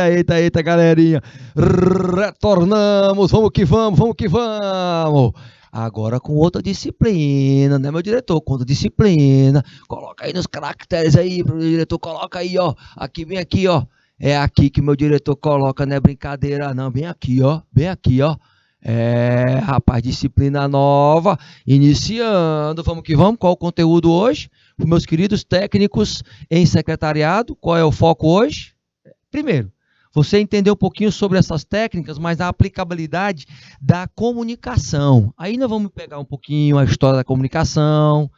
Eita, galerinha. Retornamos, vamos que vamos, vamos que vamos. Agora com outra disciplina, né, meu diretor? Com outra disciplina. Coloca aí nos caracteres aí, meu diretor, coloca aí, ó. Aqui, bem aqui, ó. É aqui que meu diretor coloca, não é brincadeira, não. Bem aqui, ó. Bem aqui, ó. É, rapaz, disciplina nova, iniciando, vamos que vamos. Qual o conteúdo hoje? Para meus queridos técnicos em secretariado, qual é o foco hoje? Primeiro, você entender um pouquinho sobre essas técnicas, mas a aplicabilidade da comunicação. Aí nós vamos pegar um pouquinho a história da comunicação,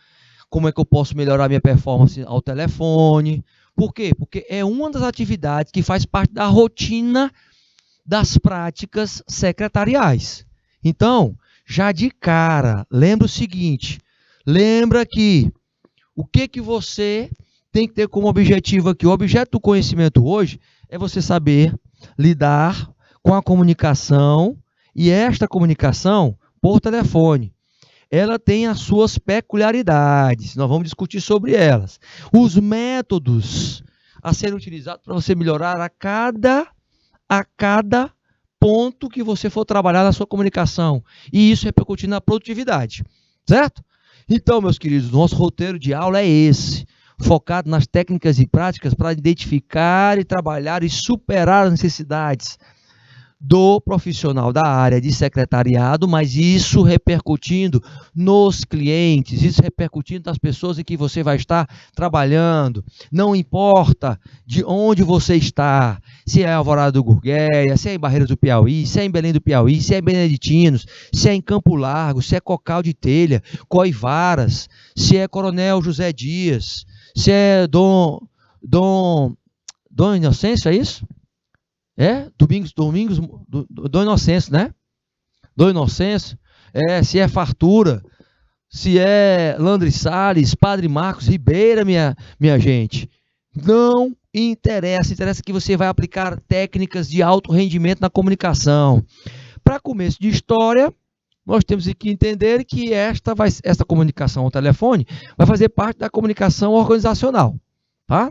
como é que eu posso melhorar minha performance ao telefone. Por quê? Porque é uma das atividades que faz parte da rotina das práticas secretariais. Então, já de cara, lembra o seguinte, lembra que o que você tem que ter como objetivo aqui? O objeto do conhecimento hoje é você saber lidar com a comunicação, e esta comunicação por telefone. Ela tem as suas peculiaridades, nós vamos discutir sobre elas. Os métodos a serem utilizados para você melhorar a cada ponto que você for trabalhar na sua comunicação. E isso repercutir na produtividade, certo? Então, meus queridos, nosso roteiro de aula é esse, focado nas técnicas e práticas para identificar e trabalhar e superar as necessidades do profissional da área de secretariado, mas isso repercutindo nos clientes, isso repercutindo nas pessoas em que você vai estar trabalhando. Não importa de onde você está, se é Alvorada do Gurgueia, se é em Barreiras do Piauí, se é em Belém do Piauí, se é em Beneditinos, se é em Campo Largo, se é Cocal de Telha, Coivaras, se é Coronel José Dias, se é Dom Inocêncio, é isso? Domingos, Dom Inocêncio, né? Dom Inocêncio, se é Fartura, se é Landry Salles, Padre Marcos Ribeira, minha gente. Não interessa que você vai aplicar técnicas de alto rendimento na comunicação. Para começo de história, nós temos que entender que esta comunicação ao telefone vai fazer parte da comunicação organizacional, tá?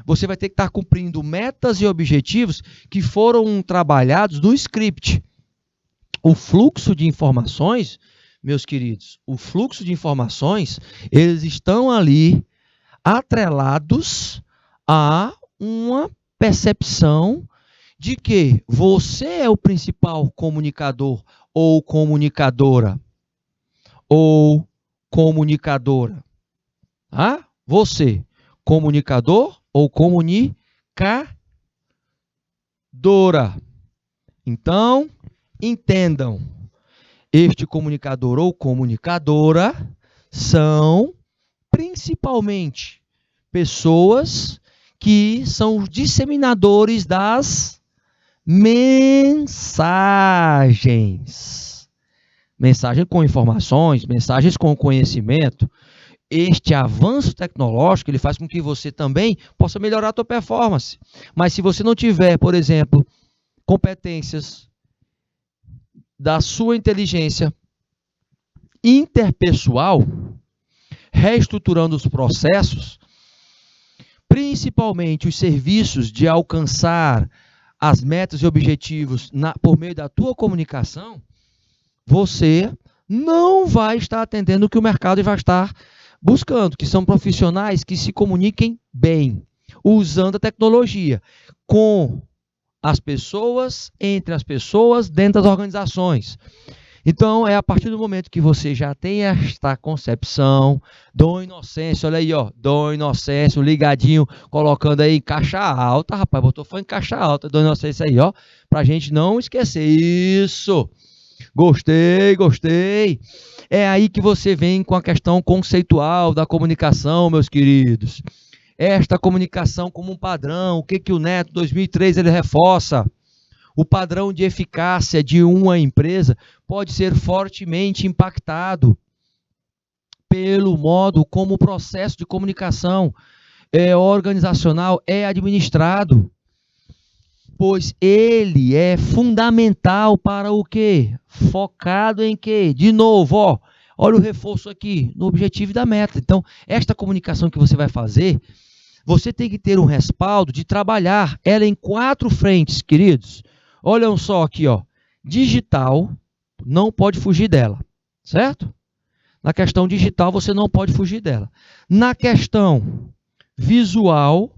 Você vai ter que estar cumprindo metas e objetivos que foram trabalhados no script. O fluxo de informações, meus queridos, eles estão ali atrelados a uma percepção de que você é o principal comunicador ou comunicadora. Tá? Você, comunicador ou comunicadora. Então, entendam, este comunicador ou comunicadora são principalmente pessoas que são os disseminadores das mensagens. Mensagem com informações, mensagens com conhecimento. Este avanço tecnológico, ele faz com que você também possa melhorar a sua performance. Mas se você não tiver, por exemplo, competências da sua inteligência interpessoal, reestruturando os processos, principalmente os serviços de alcançar as metas e objetivos por meio da tua comunicação, você não vai estar atendendo o que o mercado vai estar buscando, que são profissionais que se comuniquem bem, usando a tecnologia, com as pessoas, entre as pessoas, dentro das organizações. Então, é a partir do momento que você já tem esta concepção, Dom Inocêncio, olha aí, ó, Dom Inocêncio, ligadinho, colocando aí em caixa alta, rapaz, botou fã em caixa alta, Dom Inocêncio aí, ó, pra gente não esquecer. Isso! Gostei. É aí que você vem com a questão conceitual da comunicação, meus queridos. Esta comunicação como um padrão, o que o Neto 2003 ele reforça? O padrão de eficácia de uma empresa pode ser fortemente impactado pelo modo como o processo de comunicação organizacional é administrado, pois ele é fundamental para o quê? Focado em quê? De novo, ó, olha o reforço aqui, no objetivo da meta. Então, esta comunicação que você vai fazer você tem que ter um respaldo de trabalhar ela em 4 frentes, queridos. Olham só aqui, ó. Digital, não pode fugir dela, certo? Na questão digital, você não pode fugir dela. Na questão visual,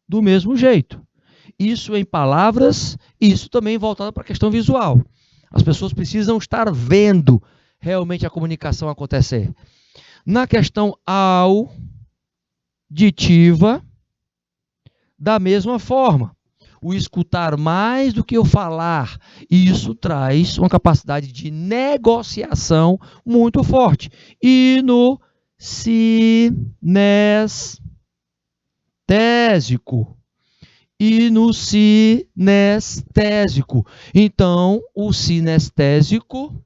do mesmo jeito. Isso em palavras, isso também voltado para a questão visual. As pessoas precisam estar vendo realmente a comunicação acontecer. Na questão auditiva, da mesma forma. O escutar mais do que o falar, e isso traz uma capacidade de negociação muito forte. E no sinestésico. Então, o sinestésico,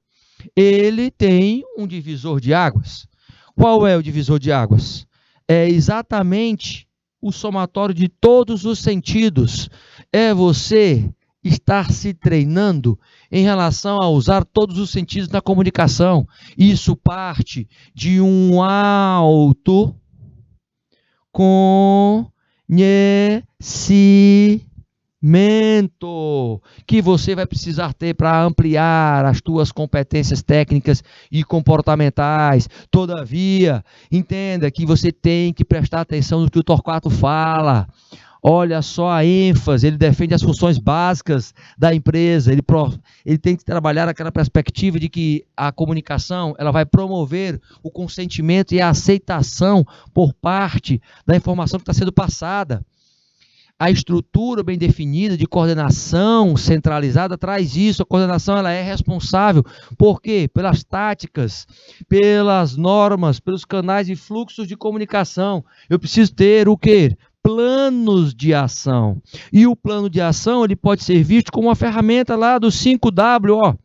ele tem um divisor de águas. Qual é o divisor de águas? É exatamente o somatório de todos os sentidos. É você estar se treinando em relação a usar todos os sentidos na comunicação. Isso parte de um autoconhecimento que você vai precisar ter para ampliar as suas competências técnicas e comportamentais. Todavia, entenda que você tem que prestar atenção no que o Torquato fala. Olha só a ênfase, ele defende as funções básicas da empresa, ele tem que trabalhar aquela perspectiva de que a comunicação ela vai promover o consentimento e a aceitação por parte da informação que está sendo passada. A estrutura bem definida de coordenação centralizada traz isso. A coordenação ela é responsável por quê? Pelas táticas, pelas normas, pelos canais e fluxos de comunicação. Eu preciso ter o quê? Planos de ação. E o plano de ação ele pode ser visto como uma ferramenta lá do 5W, ó,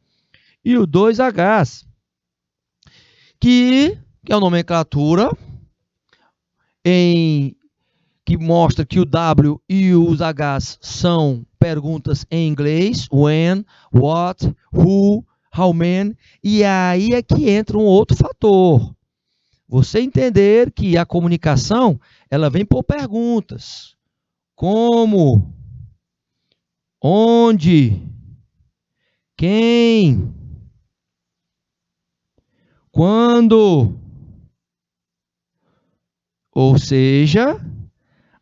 e o 2H, que é uma nomenclatura que mostra que o W e os Hs são perguntas em inglês, when, what, who, how many, e aí é que entra um outro fator. Você entender que a comunicação, ela vem por perguntas. Como? Onde? Quem? Quando? Ou seja,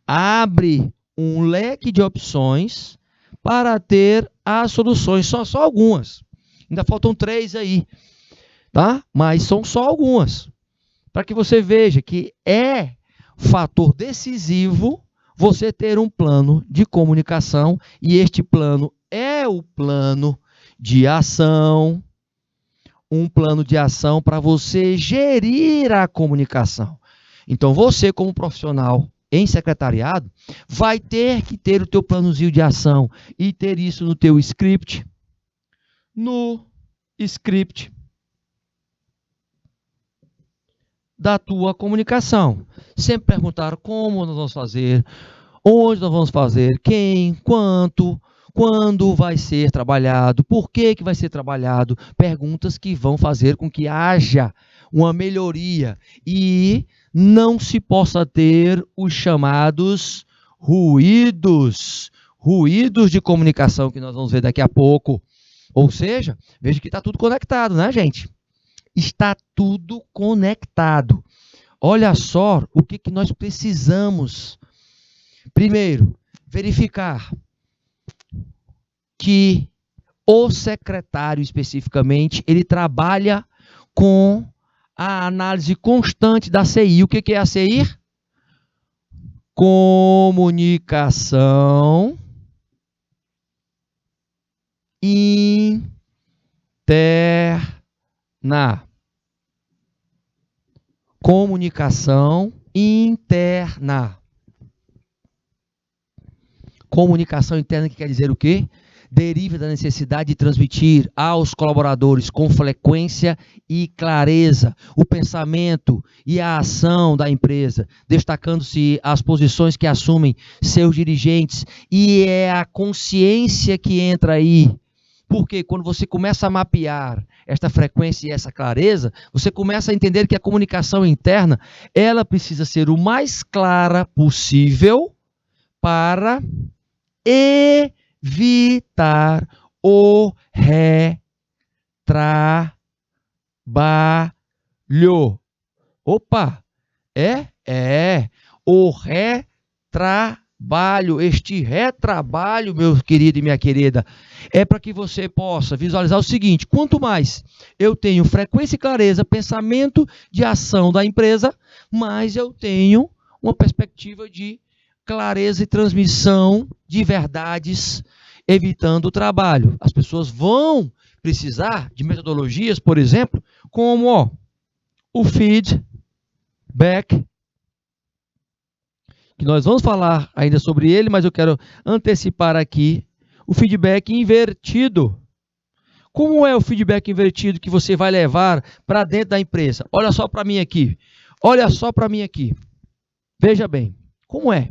abre um leque de opções para ter as soluções. São só algumas. Ainda faltam 3 aí, tá? Mas são só algumas. Para que você veja que é fator decisivo você ter um plano de comunicação, e este plano é o plano de ação, um plano de ação para você gerir a comunicação. Então, você como profissional em secretariado, vai ter que ter o teu planozinho de ação e ter isso no teu script. No script da tua comunicação. Sempre perguntar como nós vamos fazer, onde nós vamos fazer, quem, quanto, quando vai ser trabalhado, por que vai ser trabalhado. Perguntas que vão fazer com que haja uma melhoria e não se possa ter os chamados ruídos de comunicação que nós vamos ver daqui a pouco. Ou seja, veja que está tudo conectado, né, gente? Está tudo conectado. Olha só o que nós precisamos. Primeiro, verificar que o secretário, especificamente, ele trabalha com a análise constante da CI. O que é a CI? Comunicação interna. Comunicação interna. Comunicação interna que quer dizer o quê? Deriva da necessidade de transmitir aos colaboradores com frequência e clareza o pensamento e a ação da empresa, destacando-se as posições que assumem seus dirigentes, e é a consciência que entra aí Porque quando você começa a mapear esta frequência e essa clareza, você começa a entender que a comunicação interna, ela precisa ser o mais clara possível para evitar o retrabalho. Opa! O retrabalho, este retrabalho, meu querido e minha querida, é para que você possa visualizar o seguinte: quanto mais eu tenho frequência e clareza, pensamento de ação da empresa, mais eu tenho uma perspectiva de clareza e transmissão de verdades, evitando o trabalho. As pessoas vão precisar de metodologias, por exemplo, como o feedback, que nós vamos falar ainda sobre ele, mas eu quero antecipar aqui o feedback invertido. Como é o feedback invertido que você vai levar para dentro da empresa? Olha só para mim aqui. Olha só para mim aqui. Veja bem, como é?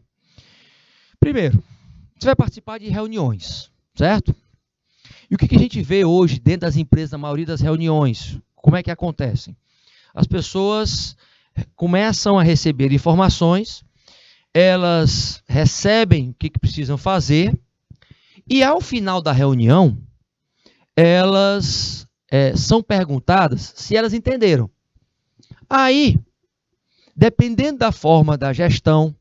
Primeiro, você vai participar de reuniões, certo? E o que a gente vê hoje dentro das empresas, na maioria das reuniões? Como é que acontecem? As pessoas começam a receber informações, elas recebem o que precisam fazer, e ao final da reunião, elas são perguntadas se elas entenderam. Aí, dependendo da forma da gestão,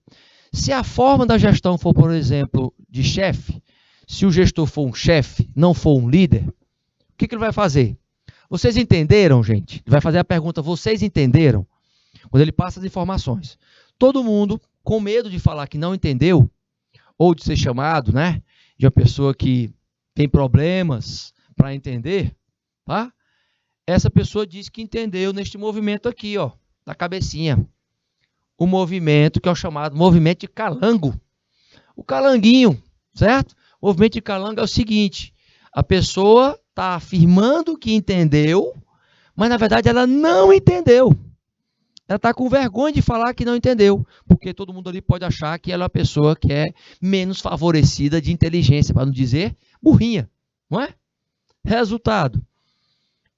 se a forma da gestão for, por exemplo, de chefe, se o gestor for um chefe, não for um líder, o que ele vai fazer? Vocês entenderam, gente? Ele vai fazer a pergunta, vocês entenderam? Quando ele passa as informações. Todo mundo, com medo de falar que não entendeu, ou de ser chamado, né, de uma pessoa que tem problemas para entender, tá? Essa pessoa diz que entendeu neste movimento aqui, da cabecinha. O movimento que é o chamado movimento de calango. O calanguinho, certo? O movimento de calango é o seguinte: a pessoa está afirmando que entendeu, mas na verdade ela não entendeu. Ela está com vergonha de falar que não entendeu, porque todo mundo ali pode achar que ela é uma pessoa que é menos favorecida de inteligência, para não dizer burrinha, não é? Resultado: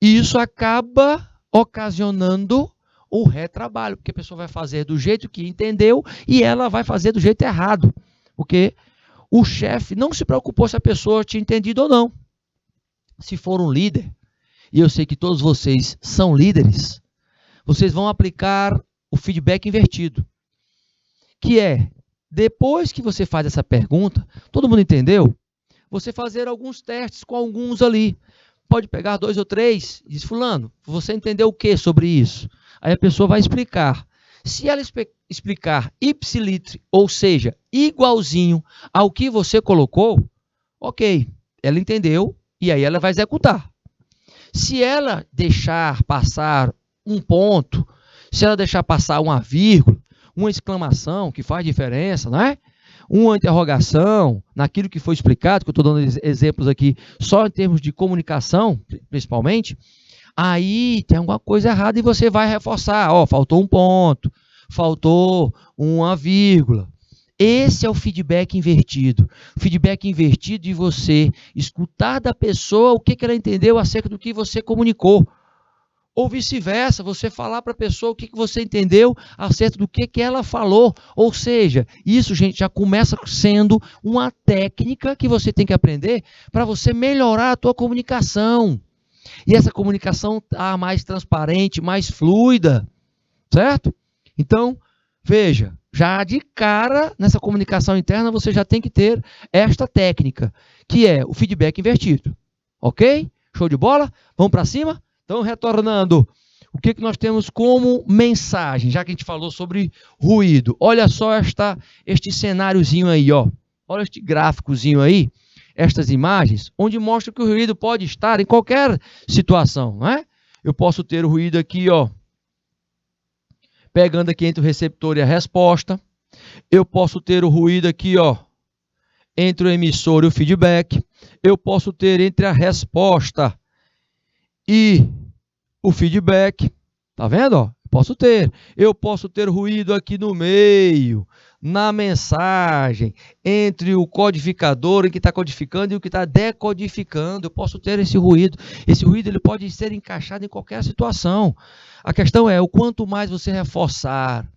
isso acaba ocasionando o retrabalho, porque a pessoa vai fazer do jeito que entendeu e ela vai fazer do jeito errado, porque o chefe não se preocupou se a pessoa tinha entendido ou não. Se for um líder, e eu sei que todos vocês são líderes, vocês vão aplicar o feedback invertido, que é, depois que você faz essa pergunta, todo mundo entendeu? Você fazer alguns testes com alguns ali. Pode pegar 2 ou 3 e diz, fulano, você entendeu o que sobre isso? Aí a pessoa vai explicar. Se ela explicar ipsilitre, ou seja, igualzinho ao que você colocou, ok, ela entendeu e aí ela vai executar. Se ela deixar passar um ponto, se ela deixar passar uma vírgula, uma exclamação que faz diferença, não é? Uma interrogação naquilo que foi explicado, que eu estou dando exemplos aqui só em termos de comunicação, principalmente, aí tem alguma coisa errada e você vai reforçar. Faltou um ponto, faltou uma vírgula. Esse é o feedback invertido. O feedback invertido de você escutar da pessoa o que ela entendeu acerca do que você comunicou. Ou vice-versa, você falar para a pessoa o que você entendeu acerca do que ela falou. Ou seja, isso, gente, já começa sendo uma técnica que você tem que aprender para você melhorar a tua comunicação. E essa comunicação tá mais transparente, mais fluida, certo? Então, veja, já de cara, nessa comunicação interna, você já tem que ter esta técnica, que é o feedback invertido. Ok? Show de bola? Vamos para cima? Então, retornando, o que nós temos como mensagem, já que a gente falou sobre ruído? Olha só este cenáriozinho aí, olha este gráficozinho aí, estas imagens, onde mostra que o ruído pode estar em qualquer situação, não é? Eu posso ter o ruído aqui, pegando aqui entre o receptor e a resposta. Eu posso ter o ruído aqui, entre o emissor e o feedback. Eu posso ter entre a resposta e o feedback, tá vendo? Posso ter. Eu posso ter ruído aqui no meio na mensagem, entre o codificador, o que está codificando e o que está decodificando. Eu posso ter esse ruído. Esse ruído ele pode ser encaixado em qualquer situação. A questão é, o quanto mais você reforçar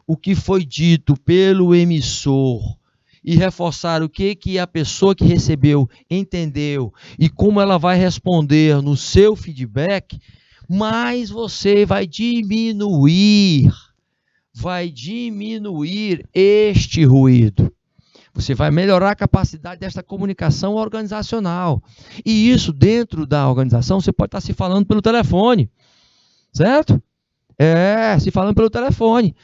o que foi dito pelo emissor e reforçar o que a pessoa que recebeu entendeu e como ela vai responder no seu feedback, mais você vai diminuir este ruído. Você vai melhorar a capacidade desta comunicação organizacional. E isso dentro da organização, você pode estar se falando pelo telefone, certo? Se falando pelo telefone.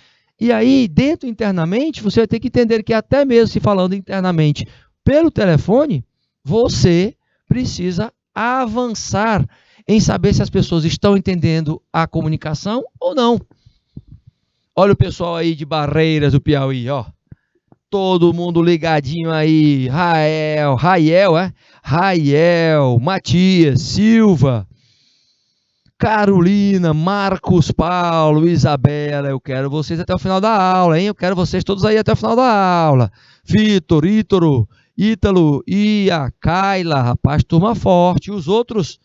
E aí, dentro internamente, você vai ter que entender que até mesmo se falando internamente pelo telefone, você precisa avançar em saber se as pessoas estão entendendo a comunicação ou não. Olha o pessoal aí de Barreiras do Piauí, ó. Todo mundo ligadinho aí. Raiel, Matias, Silva, Carolina, Marcos Paulo, Isabela. Eu quero vocês até o final da aula, hein? Eu quero vocês todos aí até o final da aula. Vitor, Ítalo e a Kaila, rapaz, turma forte. Os outros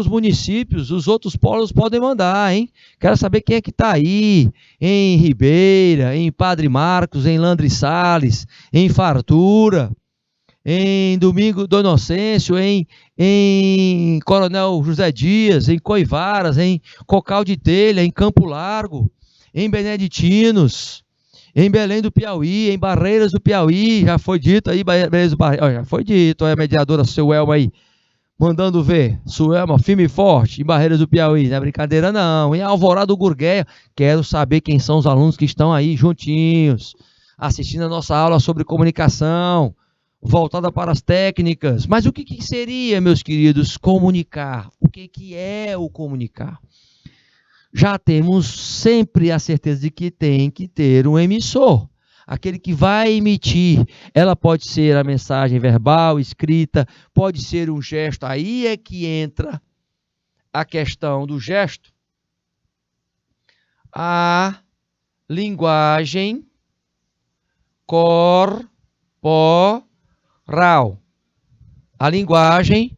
municípios, os outros polos podem mandar, hein? Quero saber quem é que está aí, em Ribeira, em Padre Marcos, em Landre Salles, em Fartura, em Domingo do Inocêncio, em Coronel José Dias, em Coivaras, em Cocal de Telha, em Campo Largo, em Beneditinos, em Belém do Piauí, em Barreiras do Piauí, já foi dito aí, já foi dito, olha a mediadora Suelma aí, mandando ver, Suelma, firme e forte, em Barreiras do Piauí, não é brincadeira não, em Alvorada do Gurgueia, quero saber quem são os alunos que estão aí juntinhos, assistindo a nossa aula sobre comunicação, voltada para as técnicas. Mas o que seria, meus queridos, comunicar? O que é o comunicar? Já temos sempre a certeza de que tem que ter um emissor. Aquele que vai emitir, ela pode ser a mensagem verbal, escrita, pode ser um gesto. Aí é que entra a questão do gesto. A linguagem corporal. A linguagem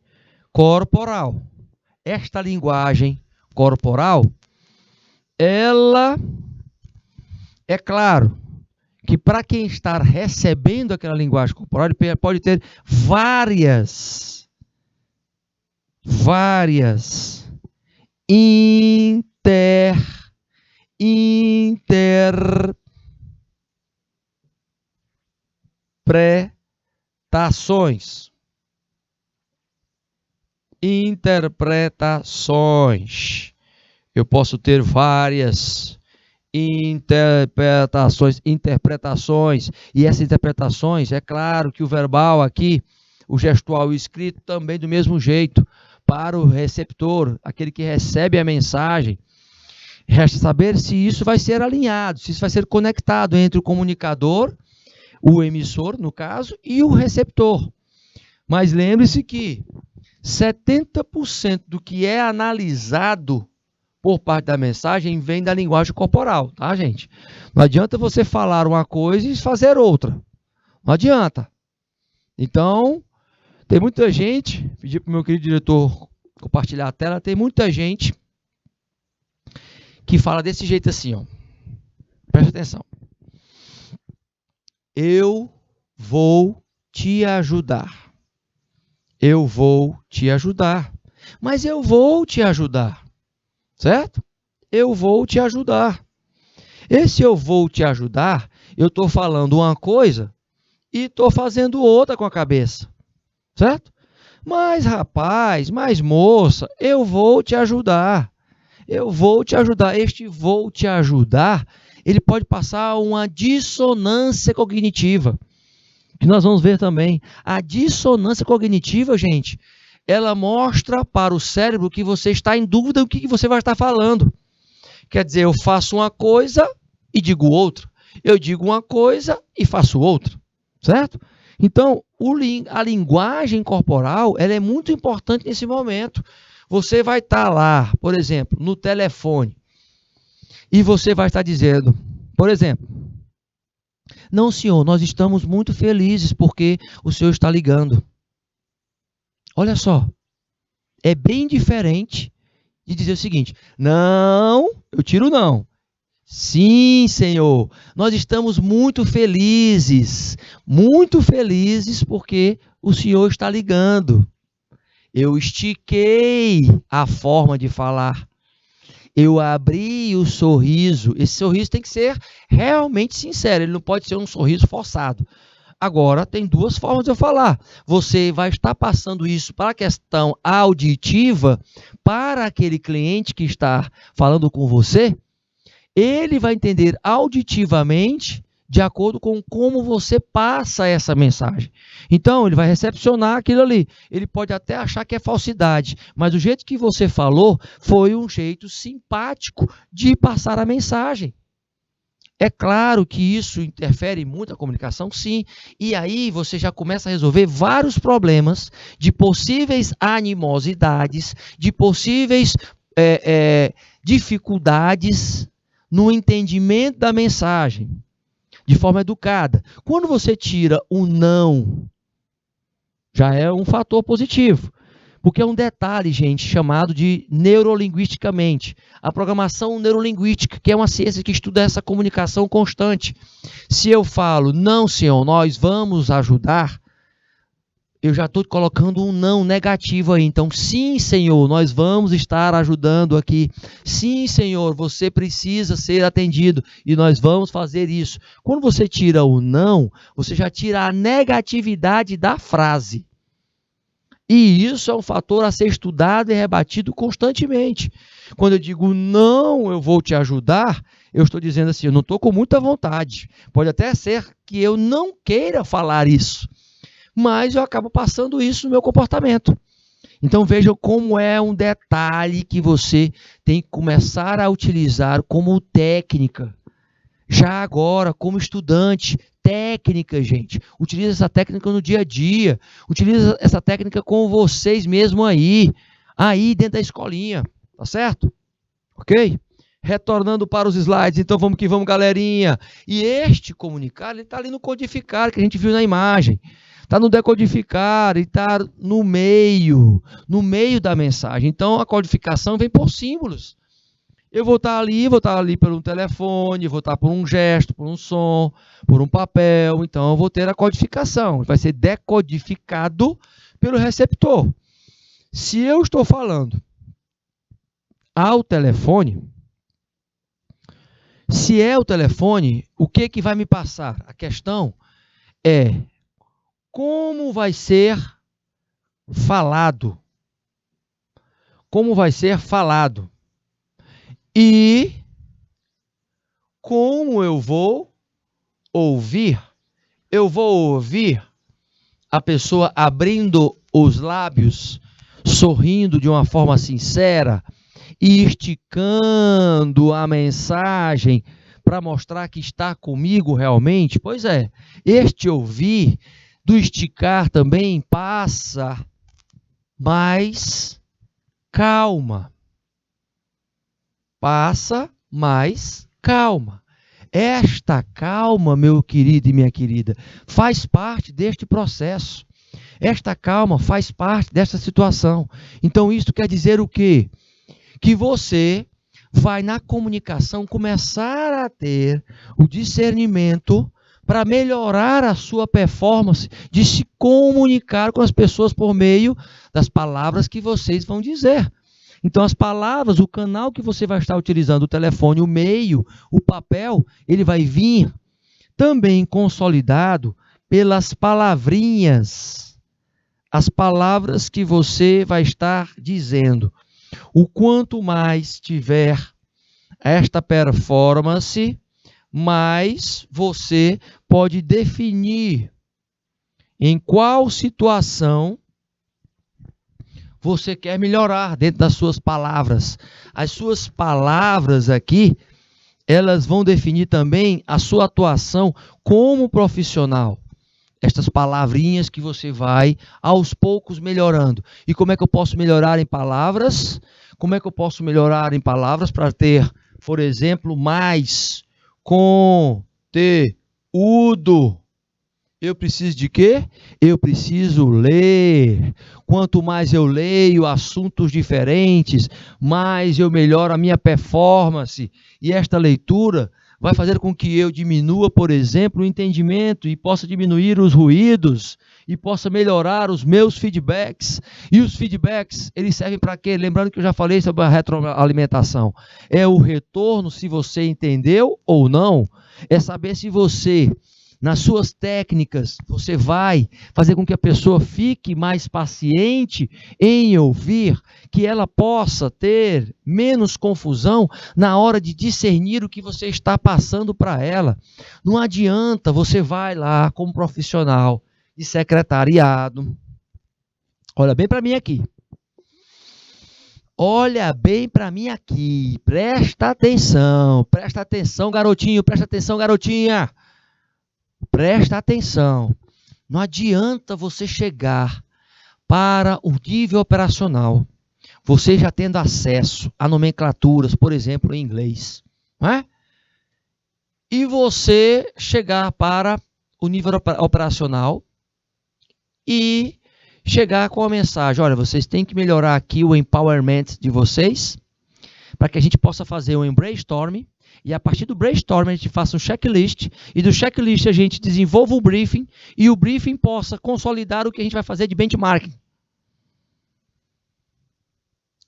corporal. Esta linguagem corporal, ela, é claro, que para quem está recebendo aquela linguagem corporal, ele pode ter várias interpretações. Eu posso ter várias interpretações. E essas interpretações, é claro que o verbal aqui, o gestual e o escrito também do mesmo jeito, para o receptor, aquele que recebe a mensagem. Resta saber se isso vai ser alinhado, se isso vai ser conectado entre o comunicador, o emissor, no caso, e o receptor. Mas lembre-se que 70% do que é analisado por parte da mensagem vem da linguagem corporal, tá, gente? Não adianta você falar uma coisa e fazer outra. Não adianta. Então, tem muita gente, pedi para o meu querido diretor compartilhar a tela, tem muita gente que fala desse jeito assim, ó. Presta atenção. Eu vou te ajudar. Eu vou te ajudar. Mas eu vou te ajudar. Certo? Eu vou te ajudar. Esse eu vou te ajudar, eu estou falando uma coisa e estou fazendo outra com a cabeça. Certo? Mas rapaz, mas moça, eu vou te ajudar. Eu vou te ajudar. Este vou te ajudar, ele pode passar uma dissonância cognitiva, que nós vamos ver também. A dissonância cognitiva, gente, ela mostra para o cérebro que você está em dúvida do que você vai estar falando. Quer dizer, eu faço uma coisa e digo outra. Eu digo uma coisa e faço outra. Certo? Então, a linguagem corporal, ela é muito importante nesse momento. Você vai estar lá, por exemplo, no telefone, e você vai estar dizendo, por exemplo, Não, senhor, nós estamos muito felizes porque o senhor está ligando. Olha só, é bem diferente de dizer o seguinte: não, eu tiro não. Sim, senhor, nós estamos muito felizes porque o senhor está ligando. Eu estiquei a forma de falar. Eu abri o sorriso. Esse sorriso tem que ser realmente sincero, ele não pode ser um sorriso forçado. Agora, tem duas formas de eu falar. Você vai estar passando isso para a questão auditiva, para aquele cliente que está falando com você, ele vai entender auditivamente de acordo com como você passa essa mensagem. Então, ele vai recepcionar aquilo ali. Ele pode até achar que é falsidade, mas o jeito que você falou foi um jeito simpático de passar a mensagem. É claro que isso interfere muito na comunicação, sim. E aí você já começa a resolver vários problemas de possíveis animosidades, de possíveis dificuldades no entendimento da mensagem, de forma educada. Quando você tira o não, já é um fator positivo. Porque é um detalhe, gente, chamado de neurolinguisticamente. A programação neurolinguística, que é uma ciência que estuda essa comunicação constante. Se eu falo, não, senhor, nós vamos ajudar, eu já estou colocando um não negativo aí. Então, sim, senhor, nós vamos estar ajudando aqui. Sim, senhor, você precisa ser atendido e nós vamos fazer isso. Quando você tira o não, você já tira a negatividade da frase. E isso é um fator a ser estudado e rebatido constantemente. Quando eu digo não, eu vou te ajudar, eu estou dizendo assim, eu não estou com muita vontade. Pode até ser que eu não queira falar isso, mas eu acabo passando isso no meu comportamento. Então vejam como é um detalhe que você tem que começar a utilizar como técnica. Já agora, como estudante, técnica, gente. Utiliza essa técnica no dia a dia. Utiliza essa técnica com vocês mesmo aí dentro da escolinha. Tá certo? Ok? Retornando para os slides, então vamos que vamos, galerinha. E este comunicar, ele está ali no codificar, que a gente viu na imagem. Está no decodificar e está no meio da mensagem. Então, a codificação vem por símbolos. Eu vou estar ali por um telefone, vou estar por um gesto, por um som, por um papel. Então, eu vou ter a codificação. Vai ser decodificado pelo receptor. Se eu estou falando ao telefone, se é o telefone, o que vai me passar? A questão é como vai ser falado. Como vai ser falado. E como eu vou ouvir? Eu vou ouvir a pessoa abrindo os lábios, sorrindo de uma forma sincera e esticando a mensagem para mostrar que está comigo realmente? Pois é, este ouvir do esticar também passa mais calma. Passa mais calma. Esta calma, meu querido e minha querida, faz parte deste processo. Esta calma faz parte desta situação. Então, isso quer dizer o quê? Que você vai, na comunicação, começar a ter o discernimento para melhorar a sua performance de se comunicar com as pessoas por meio das palavras que vocês vão dizer. Então, as palavras, o canal que você vai estar utilizando, o telefone, o meio, o papel, ele vai vir também consolidado pelas palavrinhas, as palavras que você vai estar dizendo. O quanto mais tiver esta performance, mais você pode definir em qual situação você quer melhorar dentro das suas palavras. As suas palavras aqui, elas vão definir também a sua atuação como profissional. Estas palavrinhas que você vai, aos poucos, melhorando. E como é que eu posso melhorar em palavras? Como é que eu posso melhorar em palavras para ter, por exemplo, mais conteúdo? conteúdo. Eu preciso de quê? Eu preciso ler. Quanto mais eu leio assuntos diferentes, mais eu melhoro a minha performance. E esta leitura vai fazer com que eu diminua, por exemplo, o entendimento e possa diminuir os ruídos e possa melhorar os meus feedbacks. E os feedbacks, eles servem para quê? Lembrando que eu já falei sobre a retroalimentação. É o retorno se você entendeu ou não. É saber se você, nas suas técnicas, você vai fazer com que a pessoa fique mais paciente em ouvir, que ela possa ter menos confusão na hora de discernir o que você está passando para ela. Não adianta, você vai lá como profissional de secretariado. Olha bem para mim aqui. Olha bem para mim aqui. Presta atenção, garotinho, presta atenção, garotinha. Presta atenção, não adianta você chegar para o nível operacional, você já tendo acesso a nomenclaturas, por exemplo, em inglês, não é? E você chegar para o nível operacional e chegar com a mensagem, olha, vocês têm que melhorar aqui o empowerment de vocês, para que a gente possa fazer um brainstorming. E a partir do brainstorming a gente faça um checklist, e do checklist a gente desenvolva um briefing, e o briefing possa consolidar o que a gente vai fazer de benchmarking.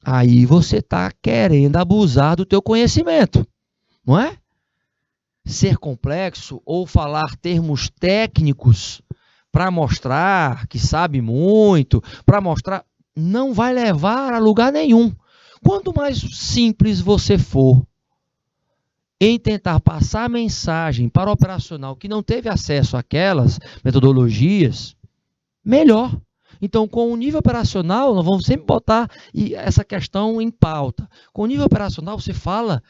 Aí você está querendo abusar do teu conhecimento, não é? Ser complexo ou falar termos técnicos para mostrar que sabe muito, para mostrar, não vai levar a lugar nenhum. Quanto mais simples você for em tentar passar a mensagem para o operacional que não teve acesso àquelas metodologias, melhor. Então, com o nível operacional, nós vamos sempre botar essa questão em pauta. Com o nível operacional, você fala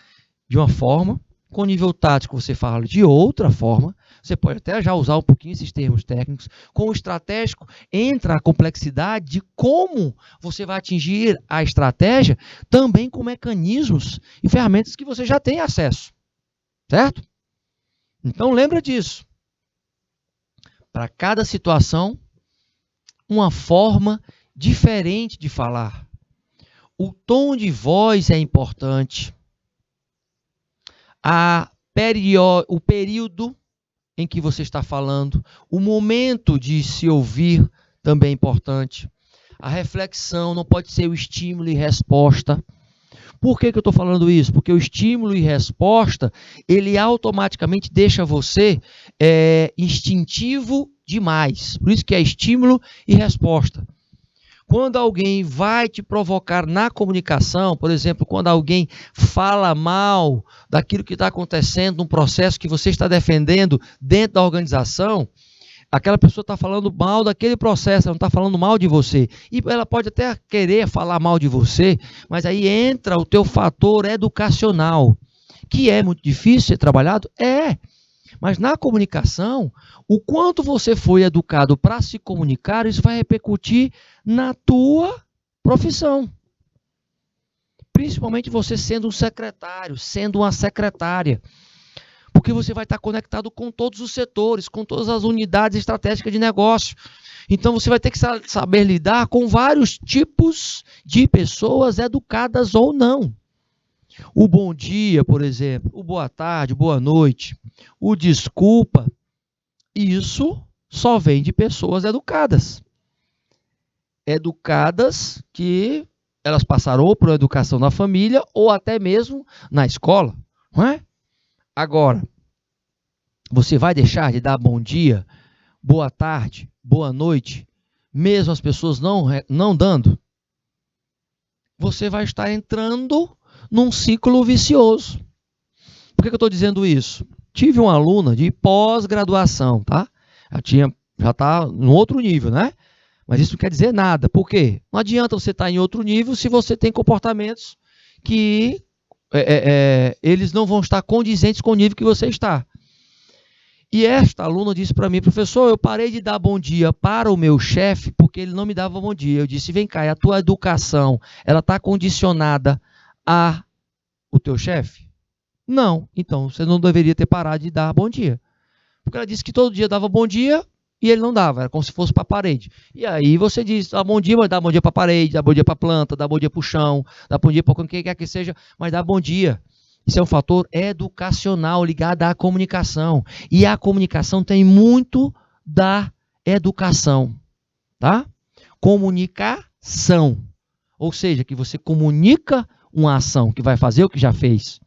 de uma forma, com o nível tático, você fala de outra forma. Você pode até já usar um pouquinho esses termos técnicos. Com o estratégico, entra a complexidade de como você vai atingir a estratégia, também com mecanismos e ferramentas que você já tem acesso. Certo? Então, lembra disso. Para cada situação, uma forma diferente de falar. O tom de voz é importante. O período em que você está falando, o momento de se ouvir também é importante. A reflexão não pode ser o estímulo e resposta. Por que eu estou falando isso? Porque o estímulo e resposta, ele automaticamente deixa você instintivo demais. Por isso que é estímulo e resposta. Quando alguém vai te provocar na comunicação, por exemplo, quando alguém fala mal daquilo que está acontecendo, num processo que você está defendendo dentro da organização, aquela pessoa está falando mal daquele processo, ela não está falando mal de você. E ela pode até querer falar mal de você, mas aí entra o teu fator educacional, que é muito difícil ser trabalhado? É. Mas na comunicação, o quanto você foi educado para se comunicar, isso vai repercutir na tua profissão. Principalmente você sendo um secretário, sendo uma secretária. Porque você vai estar conectado com todos os setores, com todas as unidades estratégicas de negócio. Então, você vai ter que saber lidar com vários tipos de pessoas educadas ou não. O bom dia, por exemplo, o boa tarde, boa noite, o desculpa, isso só vem de pessoas educadas. Educadas que elas passaram ou por educação na família ou até mesmo na escola, não é? Agora, você vai deixar de dar bom dia, boa tarde, boa noite, mesmo as pessoas não dando? Você vai estar entrando num ciclo vicioso. Por que eu estou dizendo isso? Tive uma aluna de pós-graduação, tá? Já está no outro nível, né? Mas isso não quer dizer nada. Por quê? Não adianta você estar em outro nível se você tem comportamentos que eles não vão estar condizentes com o nível que você está. E esta aluna disse para mim, professor, eu parei de dar bom dia para o meu chefe porque ele não me dava bom dia. Eu disse, vem cá, a tua educação, ela está condicionada ao teu chefe? Não. Então, você não deveria ter parado de dar bom dia. Porque ela disse que todo dia dava bom dia e ele não dava, era como se fosse para a parede. E aí você diz, dá bom dia, mas dá bom dia para a parede, dá bom dia para a planta, dá bom dia para o chão, dá bom dia para quem quer que seja, mas dá bom dia. Isso é um fator educacional ligado à comunicação. E a comunicação tem muito da educação, tá? Comunicação. Ou seja, que você comunica uma ação que vai fazer o que já fez.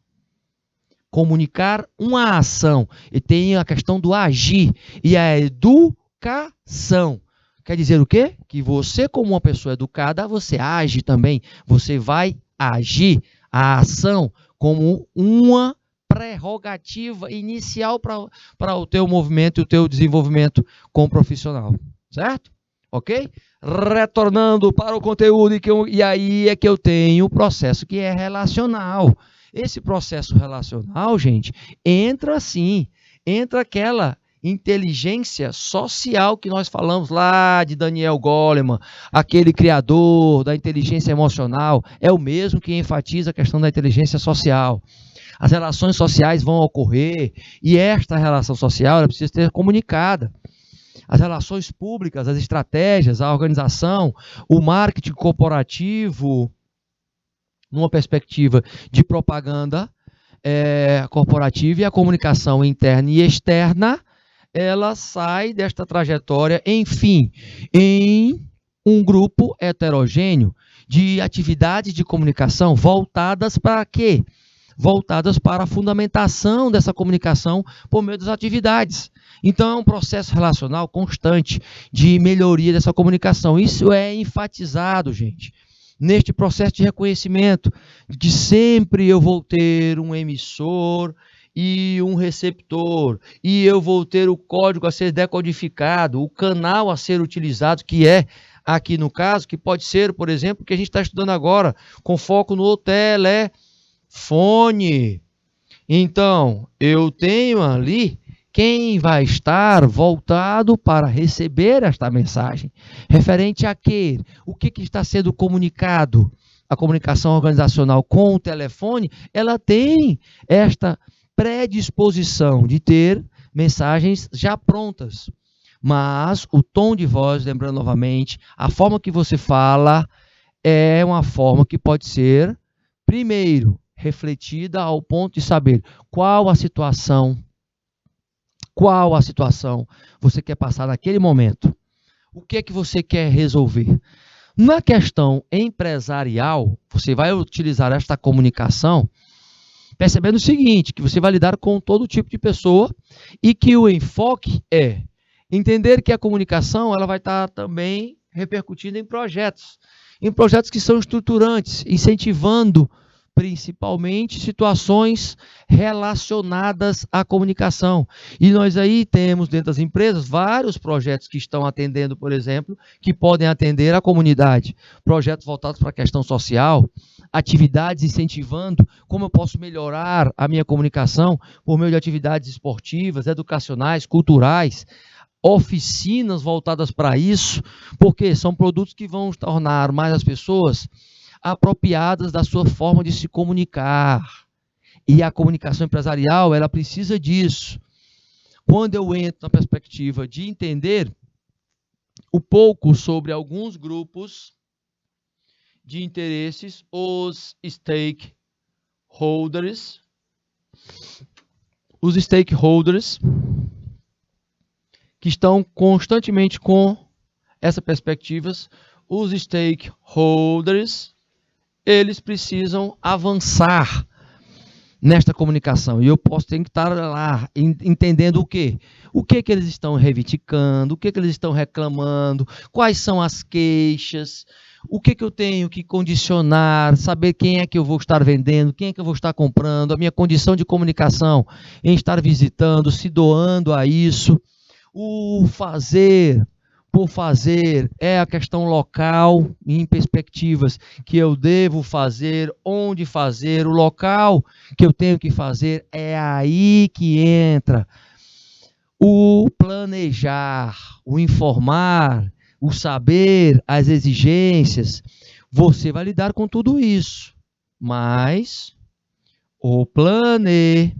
Comunicar uma ação. E tem a questão do agir. E a educação. Quer dizer o quê? Que você, como uma pessoa educada, você age também. Você vai agir a ação como uma prerrogativa inicial para o teu movimento e o teu desenvolvimento como profissional. Certo? Ok? Retornando para o conteúdo, e aí é que eu tenho o processo que é relacional. Esse processo relacional, gente, entra assim, entra aquela inteligência social que nós falamos lá de Daniel Goleman, aquele criador da inteligência emocional, é o mesmo que enfatiza a questão da inteligência social. As relações sociais vão ocorrer e esta relação social ela precisa ser comunicada. As relações públicas, as estratégias, a organização, o marketing corporativo, numa perspectiva de propaganda corporativa e a comunicação interna e externa, ela sai desta trajetória, enfim, em um grupo heterogêneo de atividades de comunicação voltadas para quê? Voltadas para a fundamentação dessa comunicação por meio das atividades. Então, é um processo relacional constante de melhoria dessa comunicação. Isso é enfatizado, gente, neste processo de reconhecimento, de sempre eu vou ter um emissor e um receptor, e eu vou ter o código a ser decodificado, o canal a ser utilizado, que é, aqui no caso, que pode ser, por exemplo, o que a gente está estudando agora, com foco no telefone. Então, eu tenho ali quem vai estar voltado para receber esta mensagem. Referente a quê? O que está sendo comunicado? A comunicação organizacional com o telefone, ela tem esta predisposição de ter mensagens já prontas. Mas o tom de voz, lembrando novamente, a forma que você fala é uma forma que pode ser, primeiro, refletida ao ponto de saber qual a situação você quer passar naquele momento. O que é que você quer resolver? Na questão empresarial, você vai utilizar esta comunicação percebendo o seguinte, que você vai lidar com todo tipo de pessoa e que o enfoque é entender que a comunicação ela vai estar também repercutindo em projetos que são estruturantes, incentivando principalmente situações relacionadas à comunicação. E nós aí temos dentro das empresas vários projetos que estão atendendo, por exemplo, que podem atender a comunidade. Projetos voltados para a questão social, atividades incentivando como eu posso melhorar a minha comunicação por meio de atividades esportivas, educacionais, culturais, oficinas voltadas para isso, porque são produtos que vão tornar mais as pessoas apropriadas da sua forma de se comunicar. E a comunicação empresarial, ela precisa disso. Quando eu entro na perspectiva de entender um pouco sobre alguns grupos de interesses, os stakeholders, que estão constantemente com essas perspectivas, os stakeholders, eles precisam avançar nesta comunicação. E eu ter que estar lá entendendo o quê? O que eles estão reivindicando, o que eles estão reclamando, quais são as queixas, o que eu tenho que condicionar, saber quem é que eu vou estar vendendo, quem é que eu vou estar comprando, a minha condição de comunicação em estar visitando, se doando a isso. O fazer por fazer é a questão local, em perspectivas que eu devo fazer, onde fazer, o local que eu tenho que fazer, é aí que entra o planejar, o informar, o saber, as exigências. Você vai lidar com tudo isso, mas o planejamento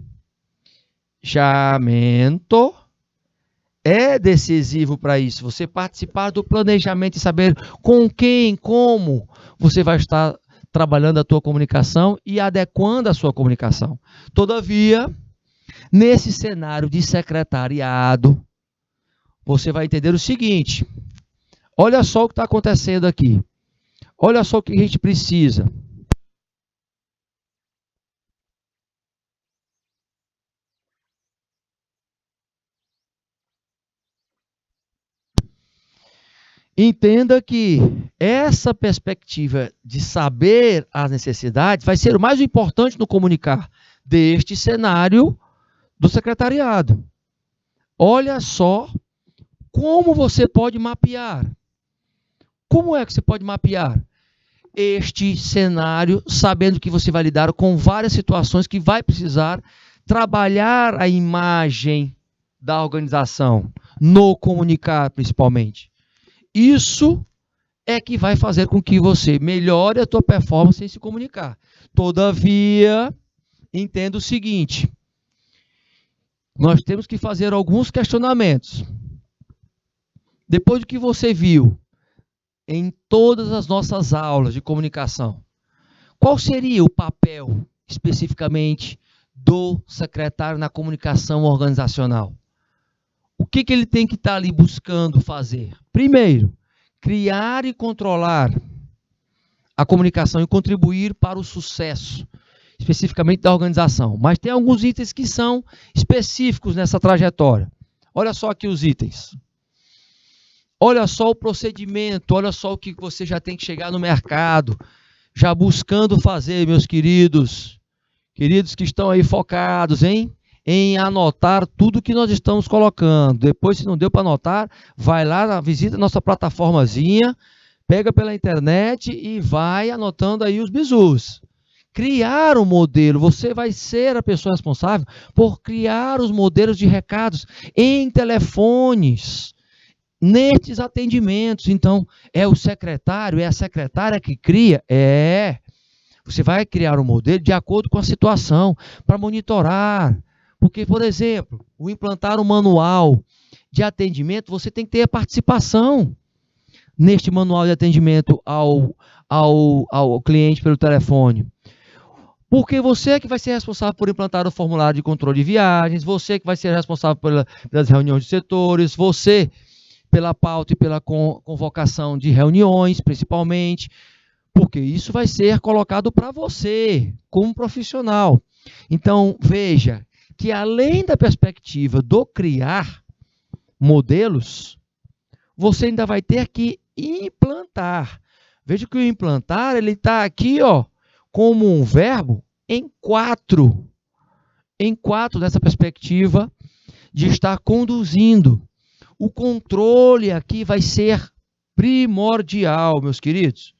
é decisivo para isso. Você participar do planejamento e saber com quem, como você vai estar trabalhando a tua comunicação e adequando a sua comunicação. Todavia, nesse cenário de secretariado, você vai entender o seguinte: olha só o que está acontecendo aqui. Olha só o que a gente precisa. Entenda que essa perspectiva de saber as necessidades vai ser o mais importante no comunicar deste cenário do secretariado. Olha só como você pode mapear. Como é que você pode mapear este cenário, sabendo que você vai lidar com várias situações que vai precisar trabalhar a imagem da organização, no comunicar principalmente. Isso é que vai fazer com que você melhore a tua performance em se comunicar. Todavia, entenda o seguinte: nós temos que fazer alguns questionamentos. Depois do que você viu em todas as nossas aulas de comunicação, qual seria o papel, especificamente, do secretário na comunicação organizacional? O que ele tem que estar ali buscando fazer? Primeiro, criar e controlar a comunicação e contribuir para o sucesso, especificamente da organização. Mas tem alguns itens que são específicos nessa trajetória. Olha só aqui os itens. Olha só o procedimento, olha só o que você já tem que chegar no mercado, já buscando fazer, meus queridos que estão aí focados, em anotar tudo que nós estamos colocando. Depois, se não deu para anotar, vai lá, visita a nossa plataformazinha, pega pela internet e vai anotando aí os bizus. Criar um modelo, você vai ser a pessoa responsável por criar os modelos de recados em telefones, nestes atendimentos. Então, é o secretário, é a secretária que cria? Você vai criar um modelo de acordo com a situação, para monitorar. Porque, por exemplo, o implantar um manual de atendimento, você tem que ter a participação neste manual de atendimento ao cliente pelo telefone. Porque você é que vai ser responsável por implantar o formulário de controle de viagens, você que vai ser responsável pelas reuniões de setores, você pela pauta e pela convocação de reuniões, principalmente, porque isso vai ser colocado para você, como profissional. Então, veja que além da perspectiva do criar modelos, você ainda vai ter que implantar. Veja que o implantar, ele está aqui, como um verbo em 4. Em 4 dessa perspectiva de estar conduzindo. O controle aqui vai ser primordial, meus queridos.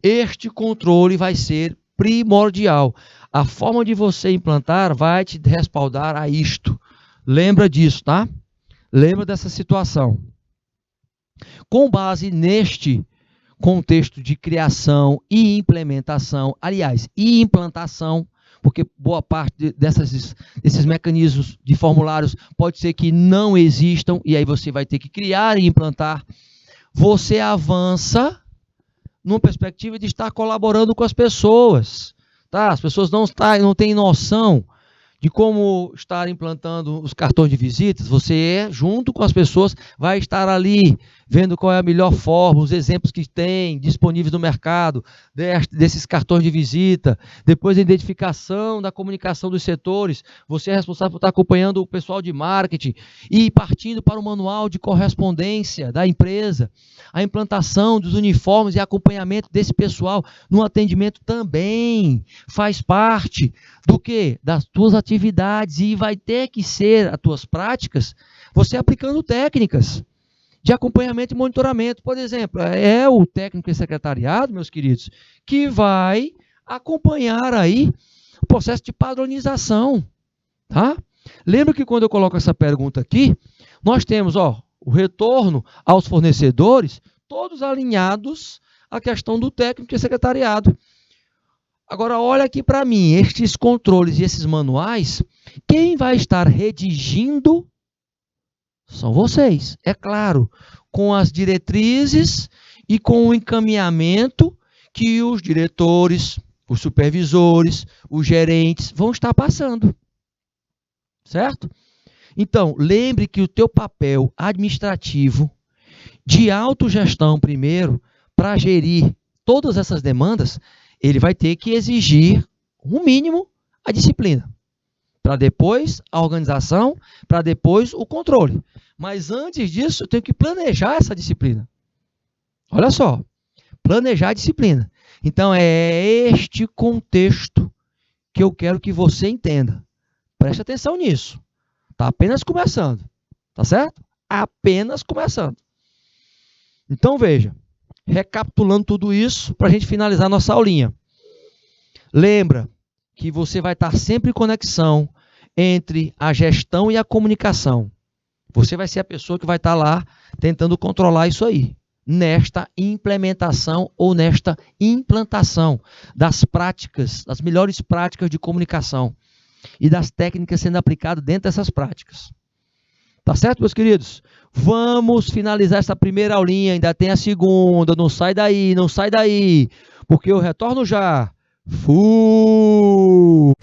Este controle vai ser primordial. A forma de você implantar vai te respaldar a isto. Lembra disso, tá? Lembra dessa situação. Com base neste contexto de criação e implementação, aliás, e implantação, porque boa parte desses mecanismos de formulários pode ser que não existam, e aí você vai ter que criar e implantar. Você avança numa perspectiva de estar colaborando com as pessoas. Tá? As pessoas não têm noção de como estar implantando os cartões de visitas. Você, junto com as pessoas, vai estar ali vendo qual é a melhor forma, os exemplos que tem disponíveis no mercado, desses cartões de visita, depois a identificação da comunicação dos setores, você é responsável por estar acompanhando o pessoal de marketing e partindo para o manual de correspondência da empresa, a implantação dos uniformes e acompanhamento desse pessoal no atendimento também faz parte do quê? Das tuas atividades, e vai ter que ser as tuas práticas, você aplicando técnicas de acompanhamento e monitoramento. Por exemplo, é o técnico de secretariado, meus queridos, que vai acompanhar aí o processo de padronização, tá? Lembra que quando eu coloco essa pergunta aqui, nós temos, o retorno aos fornecedores, todos alinhados à questão do técnico de secretariado. Agora, olha aqui para mim, estes controles e esses manuais, quem vai estar redigindo São vocês, é claro, com as diretrizes e com o encaminhamento que os diretores, os supervisores, os gerentes vão estar passando. Certo? Então, lembre que o teu papel administrativo de autogestão primeiro, para gerir todas essas demandas, ele vai ter que exigir, no mínimo, a disciplina. Para depois a organização, para depois o controle. Mas antes disso, eu tenho que planejar essa disciplina. Olha só, planejar a disciplina. Então, é este contexto que eu quero que você entenda. Preste atenção nisso. Está apenas começando. Tá certo? Apenas começando. Então, veja, recapitulando tudo isso, para a gente finalizar nossa aulinha. Lembra que você vai estar sempre em conexão entre a gestão e a comunicação. Você vai ser a pessoa que vai estar lá tentando controlar isso aí, nesta implementação ou nesta implantação das práticas, das melhores práticas de comunicação e das técnicas sendo aplicadas dentro dessas práticas. Tá certo, meus queridos? Vamos finalizar essa primeira aulinha, ainda tem a segunda, não sai daí, porque eu retorno já. Fui!